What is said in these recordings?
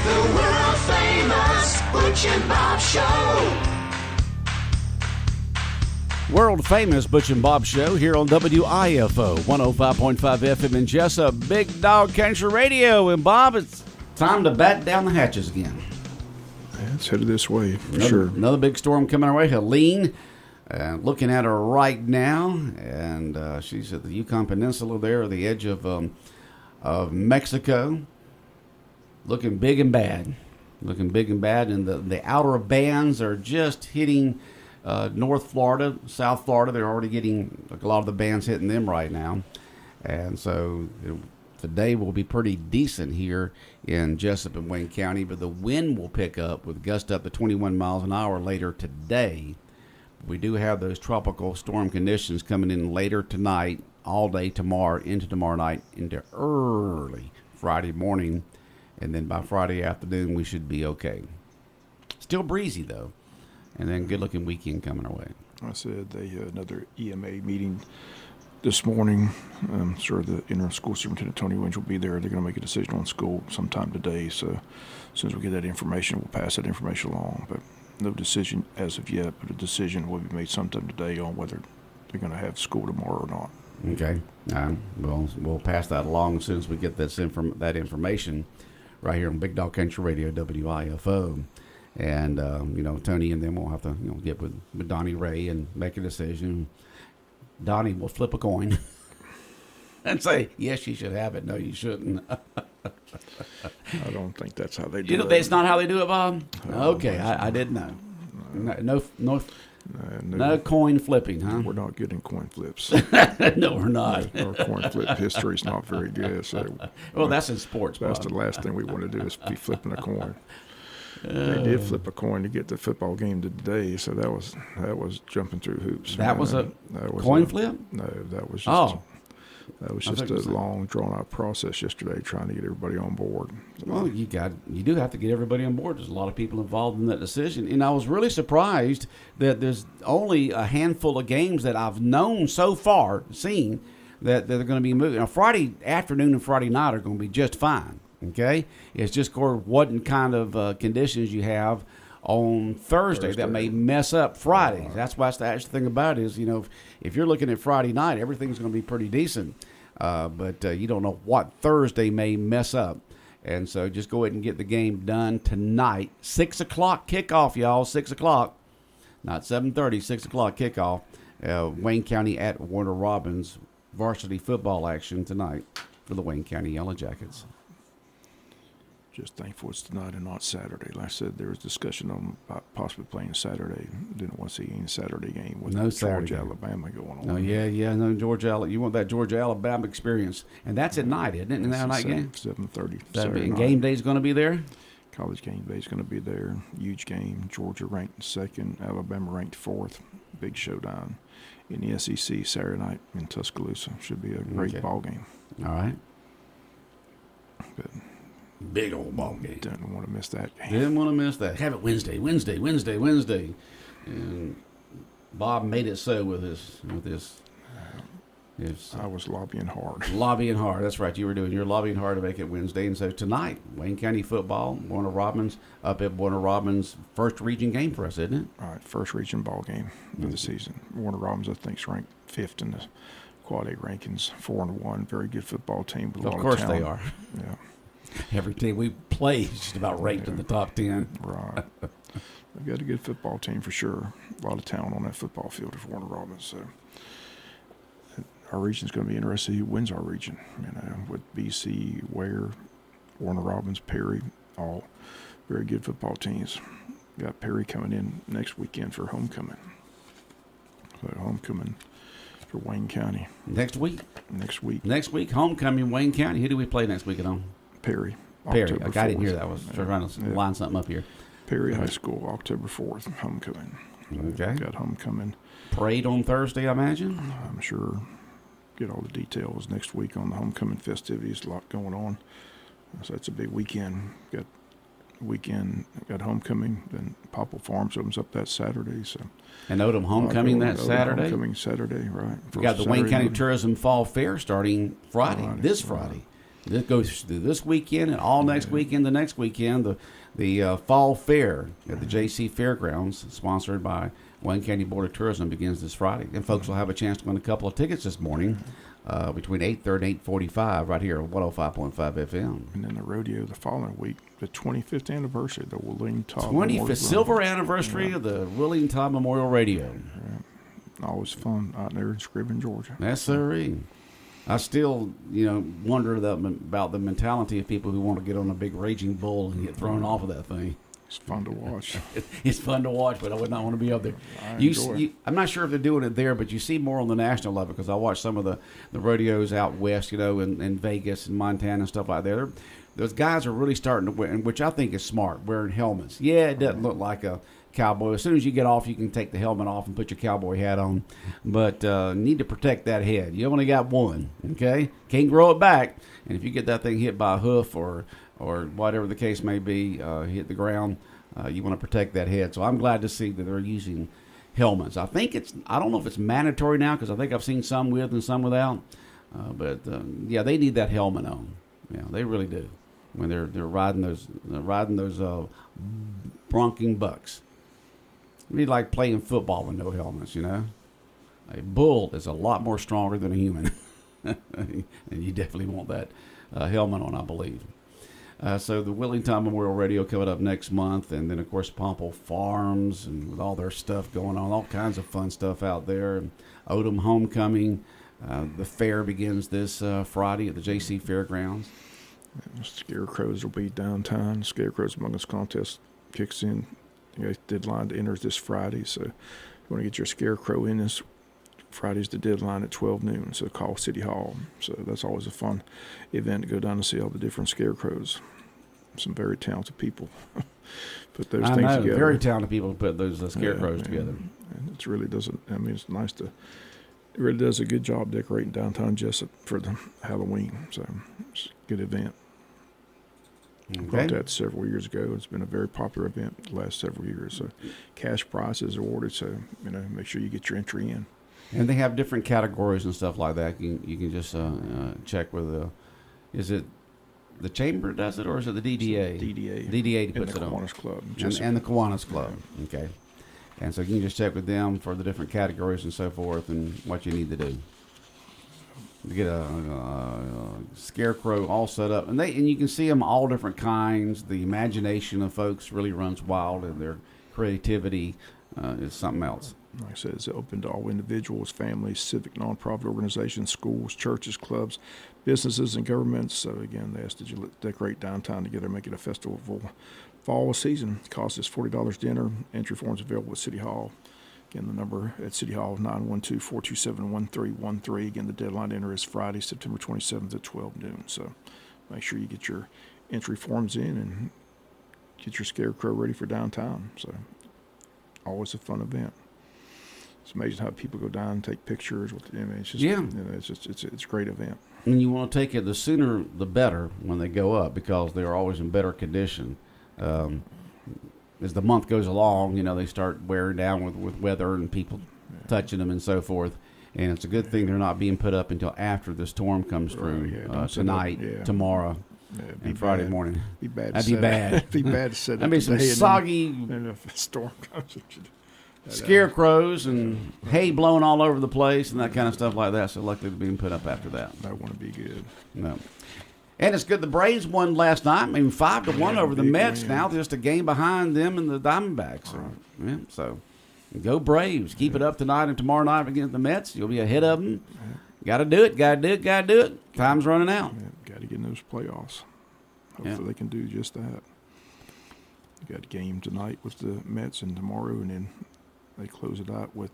The world famous Butch and Bob Show. World famous Butch and Bob Show here on WIFO 105.5 FM in Jesup, Big Dog Country Radio. And Bob, it's time to batten down the hatches again. Yeah, it's headed this way for sure. Another big storm coming our way. Helene, looking at her right now, and she's at the Yukon Peninsula there, at the edge of Mexico. Looking big and bad. And the outer bands are just hitting North Florida, South Florida. They're already getting a lot of the bands hitting them right now. And so the day will be pretty decent here in Jesup and Wayne County, but the wind will pick up with gusts up to 21 miles an hour later today. We do have those tropical storm conditions coming in later tonight, all day tomorrow, into tomorrow night, into early Friday morning. And then by Friday afternoon, we should be okay. Still breezy, though. And then good-looking weekend coming our way. I said they had another EMA meeting this morning. I'm sure the interim school superintendent, Tony Winch, will be there. They're going to make a decision on school sometime today. So as soon as we get that information, we'll pass that information along. But no decision as of yet, but a decision will be made sometime today on whether they're going to have school tomorrow or not. Okay. We'll pass that along as soon as we get that information right here on Big Dog Country Radio, WIFO. And, Tony and them will have to, get with Donnie Ray and make a decision. Donnie will flip a coin and say, yes, you should have it. No, you shouldn't. I don't think that's how they do it. That's not how they do it, Bob? Okay, I didn't know. No coin flipping, huh? We're not getting coin flips. No, we're not. Our coin flip history is not very good. So, that's in sports, Bob. That's the last thing we want to do is be flipping a coin. They did flip a coin to get the football game today, so that was jumping through hoops. That was a coin flip? No, that was just a long, drawn-out process yesterday, trying to get everybody on board. Well, you do have to get everybody on board. There's a lot of people involved in that decision, and I was really surprised that there's only a handful of games that I've seen that they're going to be moving. Now, Friday afternoon and Friday night are going to be just fine. Okay, it's just what kind of conditions you have on Thursday that may mess up Friday. Right. That's why the thing about it is, if you're looking at Friday night, everything's going to be pretty decent, but you don't know what Thursday may mess up, and so just go ahead and get the game done tonight. 6 o'clock kickoff, y'all. 6 o'clock, not 7:30. 6 o'clock kickoff. Wayne County at Warner Robins, varsity football action tonight for the Wayne County Yellow Jackets. Just thankful it's tonight and not Saturday. Like I said, there was discussion on possibly playing Saturday. Didn't want to see any Saturday game with Georgia, Alabama going on. Oh, yeah, no, Georgia. You want that Georgia, Alabama experience. And that's at night, isn't it? Isn't that a night game? 7:30 Saturday night. Game day's going to be there? College game day's going to be there. Huge game. Georgia ranked second. Alabama ranked fourth. Big showdown in the SEC Saturday night in Tuscaloosa. Should be a great ball game. All right. But big old ball game. Didn't want to miss that game. Didn't want to miss that. Have it Wednesday. And Bob made it so with his I was lobbying hard. That's right. You're lobbying hard to make it Wednesday. And so tonight, Wayne County football, Warner Robins, up at Warner Robins, first region game for us, isn't it? All right, first region ball game of the season. Warner Robins, I think, is ranked fifth in the quality rankings, 4-1. Very good football team with a lot of talent. Of course they are. Yeah. Every team we play is just about ranked in the top 10. Right. They've got a good football team for sure. A lot of talent on that football field for Warner Robins. So our region is going to be interesting. Who wins our region? With BC, Ware, Warner Robins, Perry, all very good football teams. Got Perry coming in next weekend for homecoming. So homecoming for Wayne County. Next week, homecoming, Wayne County. Who do we play next week at home? Perry. I didn't hear that. I was trying to line something up here. Perry High School, October 4th, homecoming. Okay. Got homecoming. Parade on Thursday, I imagine? I'm sure. Get all the details next week on the homecoming festivities. A lot going on. So it's a big weekend. Got homecoming. Then Popple Farms opens up that Saturday. So. And Odom homecoming Saturday? Homecoming Saturday, right. We got the Wayne County Tourism Fall Fair starting Friday. This goes through this weekend and all next weekend, the next weekend, the Fall Fair at the JC Fairgrounds, sponsored by Wayne County Board of Tourism, begins this Friday. And folks will have a chance to win a couple of tickets this morning between 8:30 and 8:45 right here at 105.5 FM. And then the rodeo the following week, the 25th anniversary of the William Todd 25th silver anniversary of the William Todd Memorial Radio. Always fun out there in Scriven, Georgia. Yes, sir. I still, wonder about the mentality of people who want to get on a big raging bull and get thrown off of that thing. It's fun to watch. It's fun to watch, but I would not want to be up there. I'm not sure if they're doing it there, but you see more on the national level because I watch some of the rodeos out west, in Vegas and Montana and stuff like that. Those guys are really starting to wear, which I think is smart, wearing helmets. Yeah, it doesn't look like a cowboy. As soon as you get off, you can take the helmet off and put your cowboy hat on. But need to protect that head. You only got one, okay? Can't grow it back. And if you get that thing hit by a hoof or whatever the case may be, hit the ground, you want to protect that head. So I'm glad to see that they're using helmets. I don't know if it's mandatory now because I think I've seen some with and some without. But they need that helmet on. Yeah, they really do. When they're riding those bronking bucks. It'd be like playing football with no helmets, A bull is a lot more stronger than a human. And you definitely want that helmet on, I believe. So the William Todd Memorial Radio coming up next month. And then, of course, Pomple Farms and with all their stuff going on, all kinds of fun stuff out there. And Odom Homecoming. The fair begins this Friday at the JC Fairgrounds. Scarecrows will be downtown. Scarecrows Among Us contest kicks in. The deadline to enter is this Friday, so you want to get your scarecrow in this Friday's the deadline at 12 noon, so call City Hall. So that's always a fun event to go down and see all the different scarecrows. Some very talented people put those things together. Very talented people put those scarecrows together. And it really doesn't, it's nice to, it really does a good job decorating downtown Jesup for the Halloween, so it's a good event. Okay. Brought that several years ago. It's been a very popular event the last several years. So cash prizes awarded. So make sure you get your entry in. And they have different categories and stuff like that. You can just check with is it the chamber does it or is it the DDA? DDA puts it on. And the Kiwanis Club. And the Kiwanis Club. Okay. And so you can just check with them for the different categories and so forth and what you need to do. To get a scarecrow all set up, and you can see them all different kinds. The imagination of folks really runs wild, and their creativity is something else. Like I said, it's open to all individuals, families, civic, nonprofit organizations, schools, churches, clubs, businesses, and governments. So again, they ask that you decorate downtown together, make it a festival fall season. The cost is $40 dinner. Entry forms available at City Hall. Again, the number at City Hall is 912-427-1313. Again, the deadline to enter is Friday, September 27th at 12 noon. So make sure you get your entry forms in and get your scarecrow ready for downtown. So always a fun event. It's amazing how people go down and take pictures with it's just, it's a great event. And you want to take it the sooner the better when they go up because they're always in better condition. As the month goes along, they start wearing down with weather and people touching them and so forth. And it's a good thing they're not being put up until after the storm comes through tonight, tomorrow, and Friday morning. Be bad. That'd be bad. It'd be bad to set up. That'd be some soggy and if a storm comes. Scarecrows and hay blowing all over the place and that kind of stuff like that. So luckily they're being put up after that. That wouldn't be good. No. And it's good. The Braves won last night. 5-1 over the Mets now. Just a game behind them and the Diamondbacks. So go Braves. Keep it up tonight and tomorrow night against the Mets. You'll be ahead of them. Got to do it. Time's running out. Got to get in those playoffs. Hopefully they can do just that. You got a game tonight with the Mets and tomorrow, and then they close it out with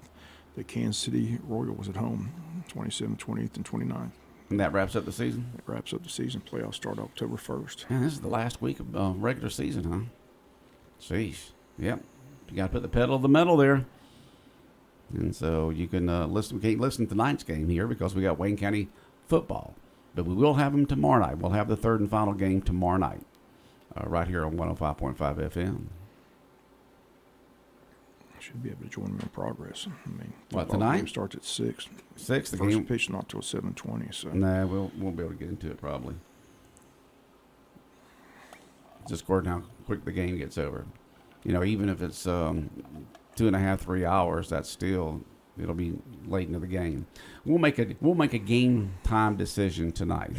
the Kansas City Royals at home, 27th, 28th, and 29th. And that wraps up the season? It wraps up the season. Playoffs start October 1st. Man, this is the last week of regular season, huh? Sheesh. Yep. You got to put the pedal to the metal there. And so you can listen. We can't listen to tonight's game here because we got Wayne County football. But we will have them tomorrow night. We'll have the third and final game tomorrow night right here on 105.5 FM. Should be able to join them in progress. What, tonight? The game starts at 6. 6. The First game pitch not till 7:20. So nah, we'll be able to get into it probably. just according to how quick the game gets over. Even if it's 2.5, 3 hours, that's still it'll be late into the game. We'll make a game time decision tonight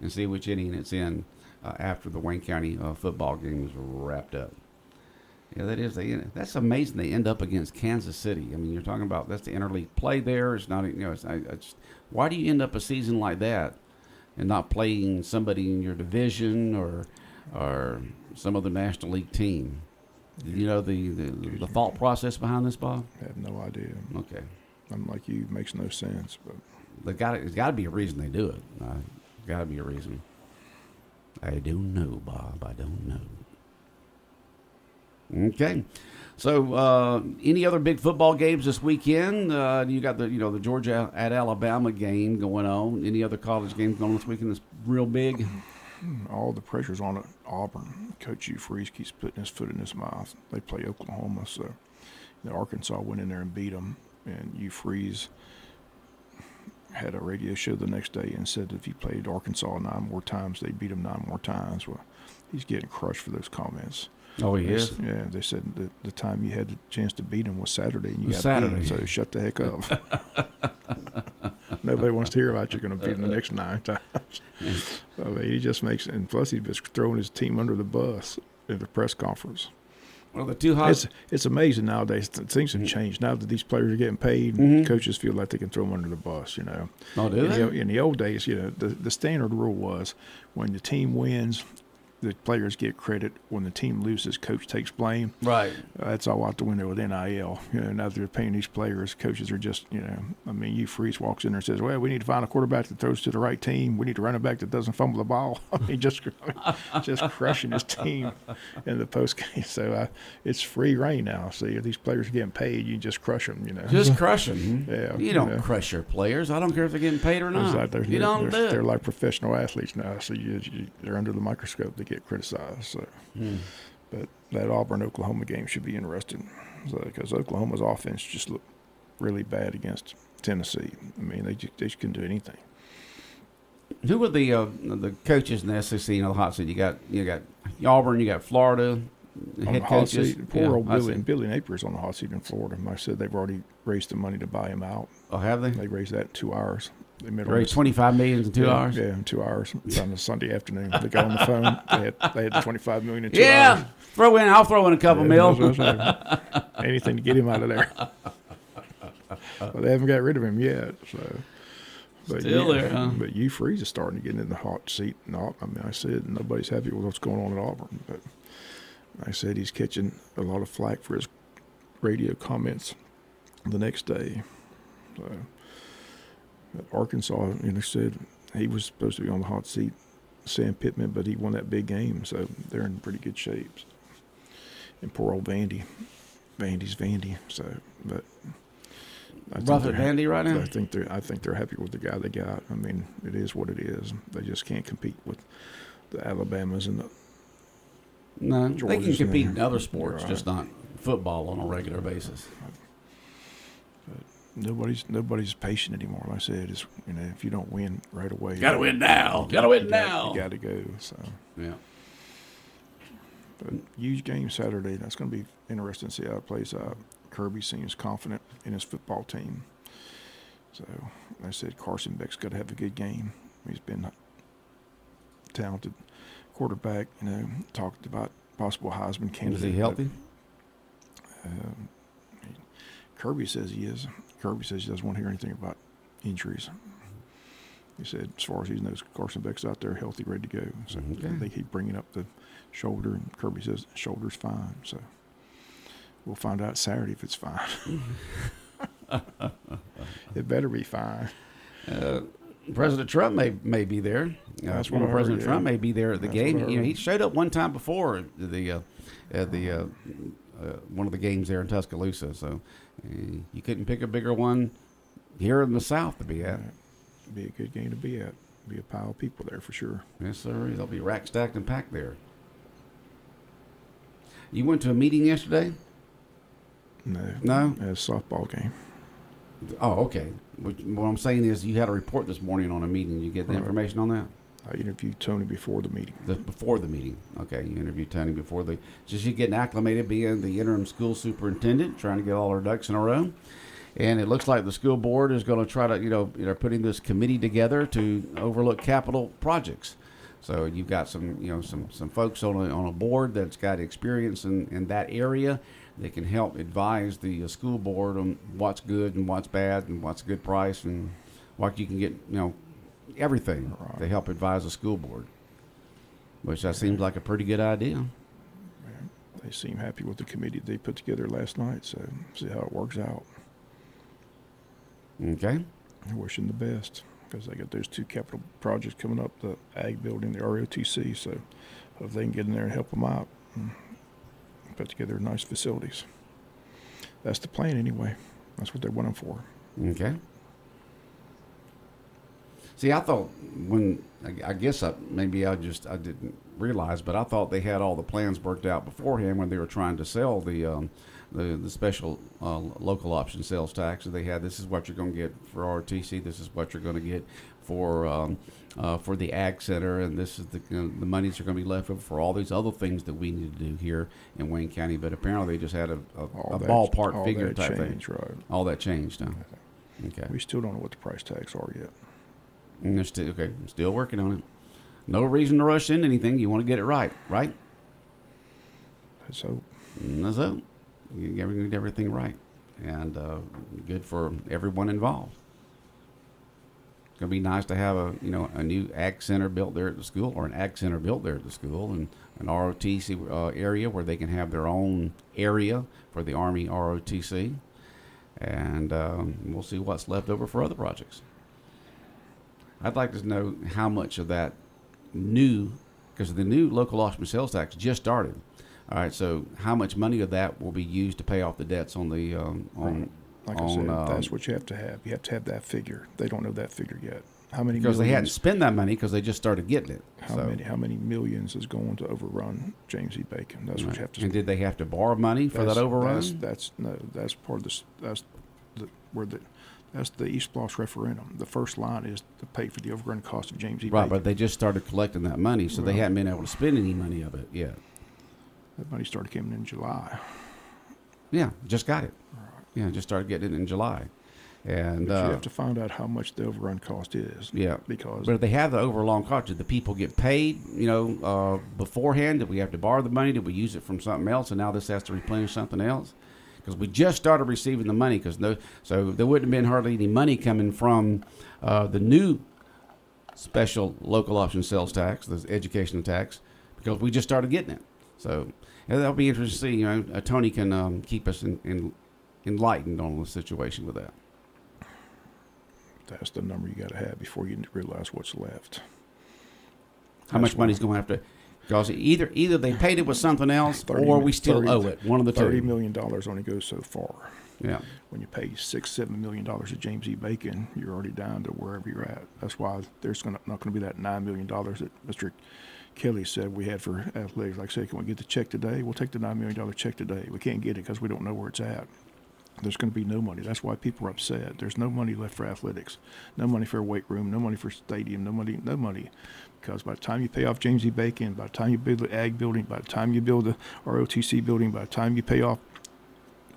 and see which inning it's in after the Wayne County football game is wrapped up. Yeah, that's amazing. They end up against Kansas City. I mean, you're talking about that's the interleague play there. It's not, why do you end up a season like that and not playing somebody in your division or some other National League team? You know the thought process behind this, Bob? I have no idea. Okay. I'm like you, it makes no sense. But There's got to be a reason they do it. Got to be a reason. I don't know, Bob. I don't know. Okay. So, any other big football games this weekend? You got the Georgia at Alabama game going on. Any other college games going on this weekend that's real big? All the pressure's on Auburn. Coach Hugh Freeze keeps putting his foot in his mouth. They play Oklahoma, so Arkansas went in there and beat them. And Hugh Freeze had a radio show the next day and said that if he played Arkansas 9 more times, they beat him 9 more times. Well, he's getting crushed for those comments. Oh, he is? Yeah, they said that the time you had the chance to beat him was Saturday, and you got Saturday. beat him, so shut the heck up. Nobody wants to hear about you going to beat him the next 9 times. I mean, he just makes, and plus he's just throwing his team under the bus at the press conference. Well, the two hot. It's amazing nowadays. Things have changed. Now that these players are getting paid, coaches feel like they can throw them under the bus, Oh, do they? In the old days, the standard rule was when the team wins, the players get credit. When the team loses, coach takes blame. Right. That's all out the window with NIL. Now they're paying these players. Coaches are just, Hugh Freeze walks in there and says, well, we need to find a quarterback that throws to the right team. We need a running back that doesn't fumble the ball. just crushing his team in the postgame. So it's free reign now. So these players are getting paid. You just crush them, Just crush them. Yeah. You don't crush your players. I don't care if they're getting paid or not. Like You don't do it. They're like professional athletes now. So they're under the microscope. They get criticized. So, but that Auburn-Oklahoma game should be interesting, because Oklahoma's offense just looked really bad against Tennessee. I mean, they just couldn't do anything. Who were the coaches in the SEC? The hot seat. You got Auburn. You got Florida. On Head the hot coaches. seat, poor old hot Billy. seat. Billy Napier's on the hot seat in Florida. Like I said, they've already raised the money to buy him out. Oh, have they? They raised that in 2 hours. They met on Raised $25 million in 2 hours. Yeah, in 2 hours. It's on a Sunday afternoon. They got on the phone. They had the $25 million in 2 hours. Yeah, I'll throw in a couple mil. Anything to get him out of there. But they haven't got rid of him yet. So, but Still there, huh? But Hugh Freeze is starting to get in the hot seat. I said nobody's happy with what's going on at Auburn. But I said he's catching a lot of flack for his radio comments the next day. So, but Arkansas, said he was supposed to be on the hot seat, Sam Pittman, but he won that big game, so they're in pretty good shape. And poor old Vandy's Vandy. So, but Rough at Vandy right now. I think they're happy with the guy they got. I mean, it is what it is. They just can't compete with the Alabamas and the No, they can Georgia's compete in in other sports, Right. just not football on a regular basis. Nobody's patient anymore. Like I said, it's, if you don't win right away, Got to win now. Got to win now. You got to go. So, Yeah. but huge game Saturday. That's going to be interesting to see how it plays out. Kirby seems confident in his football team. So, like I said, Carson Beck's got to have a good game. He's been a talented quarterback. Talked about possible Heisman candidate. Is he healthy? Kirby says he is. Kirby says he doesn't want to hear anything about injuries. He said, as far as he knows, Carson Beck's out there healthy, ready to go. So Okay. they keep bringing up the shoulder, and Kirby says the shoulder's fine. So we'll find out Saturday if it's fine. It better be fine. President Trump may be there. That's what Former I heard, President yeah. Trump may be there at the That's what game. I heard. He showed up one time before at the one of the games there in Tuscaloosa. So you couldn't pick a bigger one here in the South to be at. Be a good game to be at. Be a pile of people there for sure. Yes, sir. They'll be rack stacked and packed there. You went to a meeting yesterday? No? A softball game. Oh, okay. What I'm saying is you had a report this morning on a meeting. You get the Right. information on that? I interviewed Tony before the meeting. Before the meeting. Okay, you interviewed Tony before the. So she's getting acclimated, being the interim school superintendent, trying to get all her ducks in a row. And it looks like the school board is going to try to, putting this committee together to overlook capital projects. So you've got some folks on a board that's got experience in that area. They can help advise the school board on what's good and what's bad and what's a good price and what you can get, everything to help advise the school board, which that seems like a pretty good idea. They seem happy with the committee they put together last night, so see how it works out. Okay. I wish them the best because they got those 2 capital projects coming up, the ag building, the ROTC, so if they can get in there and help them out and put together nice facilities. That's the plan anyway. That's what they want them for. Okay. See, I thought I didn't realize, but I thought they had all the plans worked out beforehand when they were trying to sell the special local option sales tax. They had, this is what you're going to get for ROTC, this is what you're going to get for the ag center, and this is the monies are going to be left over for all these other things that we need to do here in Wayne County. But apparently they just had a ballpark figure type thing. Right. All that changed, huh? Okay. We still don't know what the price tags are yet. And they're still working on it. No reason to rush into anything. You want to get it right? So You get everything right, and good for everyone involved. It's going to be nice to have a new ag center built there at the school, or an ag center built there at the school, and an ROTC area where they can have their own area for the Army ROTC, and we'll see what's left over for other projects. I'd like to know how much of that because the new local option sales tax just started. All right, so how much money of that will be used to pay off the debts on the Like I said, that's what you have to have. You have to have that figure. They don't know that figure yet. How many? Because they hadn't spent that money because they just started getting it. How many millions is going to overrun James E. Bacon? That's what you have to. And did they have to borrow money for that overrun? That's part of this. That's the East Bloss referendum. The first line is to pay for the overrun cost of James E. Bacon. Right, but they just started collecting that money, so they hadn't been able to spend any money of it yet. That money started coming in July. Yeah, just got it. Right. Yeah, just started getting it in July. And but you have to find out how much the overrun cost is. Yeah, because but if they have the overrun cost, did the people get paid? Beforehand, did we have to borrow the money? Did we use it from something else, and now this has to replenish something else? Because we just started receiving the money. So there wouldn't have been hardly any money coming from the new special local option sales tax, the education tax, because we just started getting it. So that'll be interesting to see. Tony can keep us enlightened on the situation with that. That's the number you got to have before you realize what's left. How much money's going to have to? Because either they paid it with something else, or we still owe it. One of the two. $30 million only goes so far. Yeah. When you pay $6-7 million to James E. Bacon, you're already down to wherever you're at. That's why there's not going to be that $9 million that Mr. Kelly said we had for athletics. Like I said, can we get the check today? We'll take the $9 million check today. We can't get it because we don't know where it's at. There's going to be no money. That's why people are upset. There's no money left for athletics, no money for a weight room, no money for stadium, no money. Because by the time you pay off James E. Bacon, by the time you build the ag building, by the time you build the ROTC building, by the time you pay off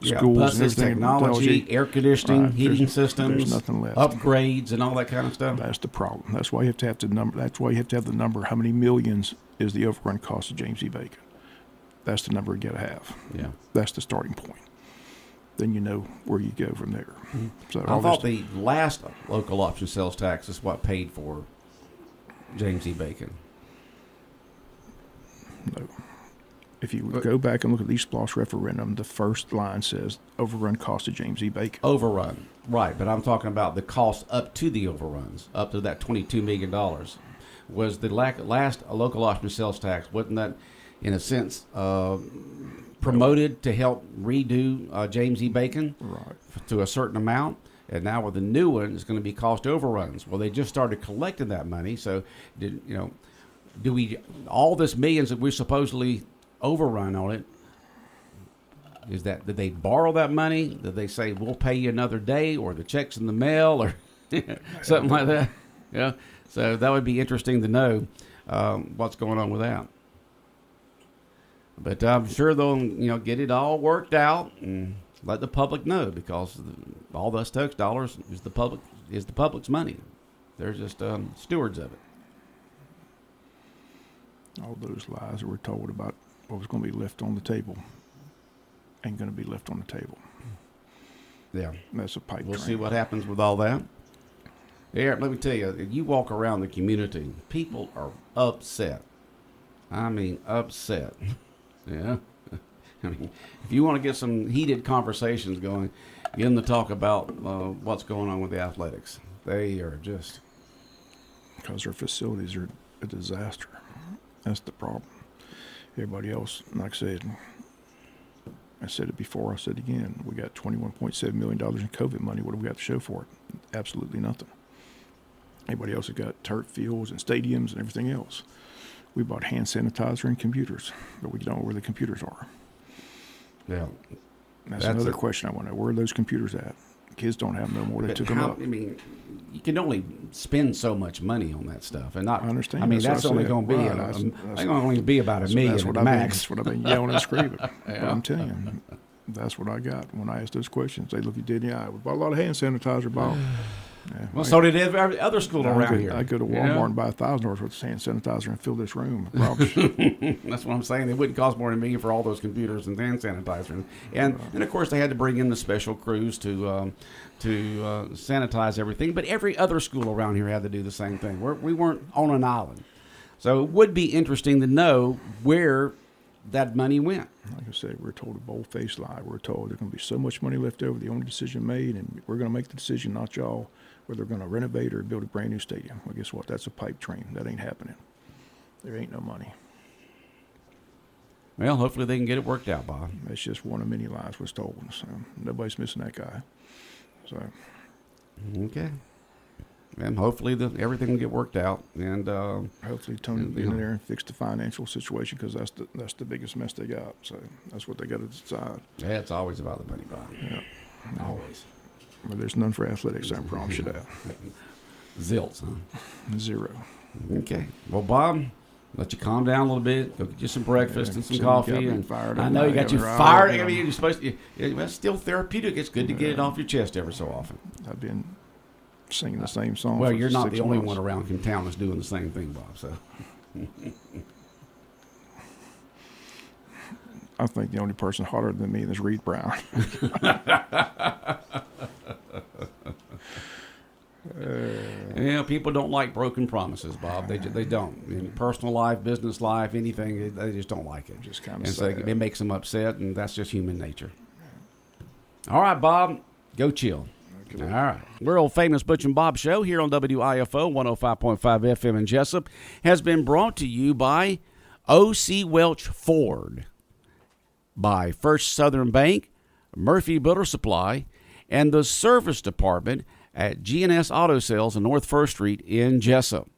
schools, buses, and everything, technology, air conditioning, heating systems, there's nothing left. Upgrades, and all that kind of stuff. That's the problem. That's why you have to have the number. That's why you have to have the number. How many millions is the overrun cost of James E. Bacon? That's the number you got to have. Yeah, that's the starting point. Then you know where you go from there. Mm-hmm. So I thought the last local option sales tax is what paid for James E. Bacon. No. If you go back and look at the East Bloss referendum, the first line says overrun cost of James E. Bacon. Overrun, right. But I'm talking about the cost up to the overruns, up to that $22 million. Was the last local option sales tax, wasn't that, in a sense, promoted to help redo James E. Bacon to a certain amount? And now with the new one, it's going to be cost overruns. Well, they just started collecting that money. So, do we, all this millions that we're supposedly overrun on it, did they borrow that money? Did they say, we'll pay you another day, or the check's in the mail, or something like that? Yeah. So that would be interesting to know what's going on with that. But I'm sure they'll get it all worked out and let the public know, because all those tax dollars is the public's money. They're just stewards of it. All those lies that were told about what was going to be left on the table ain't going to be left on the table. Yeah, And that's a pipe we'll dream. see what happens with all that. Eric, let me tell you, if you walk around the community, people are upset. I mean, upset. Yeah. I mean, if you want to get some heated conversations going, get them to talk about what's going on with the athletics. They are just... Because their facilities are a disaster. That's the problem. Everybody else, like I said it before, I said it again, we got $21.7 million in COVID money. What do we have to show for it? Absolutely nothing. Everybody else has got turf fields and stadiums and everything else. We bought hand sanitizer and computers, but we don't know where the computers are. Yeah. That's another question I want to know. Where are those computers at? Kids don't have no more. They took them up. I mean, you can only spend so much money on that stuff, and not. I understand. I mean, that's only going to be only be about $1 million at the max. That's what I've been yelling and screaming. Yeah. But I'm telling you, that's what I got when I asked those questions. They look you dead in the eye. We bought a lot of hand sanitizer, Bob. Yeah, well, so did every other school around here. I go to Walmart and buy $1,000 worth of hand sanitizer and fill this room. That's what I'm saying. It wouldn't cost more than $1 million for all those computers and hand sanitizer, and of course they had to bring in the special crews to sanitize everything. But every other school around here had to do the same thing. We weren't on an island, so it would be interesting to know where that money went. Like I said, we're told a bold-faced lie. We're told there's going to be so much money left over, the only decision made, and we're going to make the decision, not y'all, whether they're going to renovate or build a brand new stadium. Well, guess what? That's a pipe dream. That ain't happening. There ain't no money. Well, hopefully they can get it worked out, Bob. That's just one of many lies was told. So nobody's missing that guy. So okay. And hopefully everything will get worked out, and hopefully Tony will get in there and fix the financial situation, because that's the biggest mess they got. So that's what they got to decide. Yeah, it's always about the money, Bob. Yeah, Always. Well, there's none for athletics. I promise you that. Zilts, huh? Zero. Okay. Well, Bob, let you calm down a little bit. Go get you some breakfast and some coffee. And fired I know you got you right fired. now. I mean, you're supposed to. It's still therapeutic. It's good to get it off your chest every so often. I've been singing the same song. Well, for you're not 6 the only months. one around in town that's doing the same thing, Bob. So. I think the only person hotter than me is Reed Brown. Yeah, people don't like broken promises, Bob. They don't. In personal life, business life, anything, they just don't like it. Just kind of and so sad. it makes them upset, and that's just human nature. All right, Bob, go chill. Okay. All right. World famous Butch and Bob show here on WIFO 105.5 FM in Jesup has been brought to you by O.C. Welch Ford, by First Southern Bank, Murphy Builder Supply, and the Service Department at G&S Auto Sales on North 1st Street in Jesup.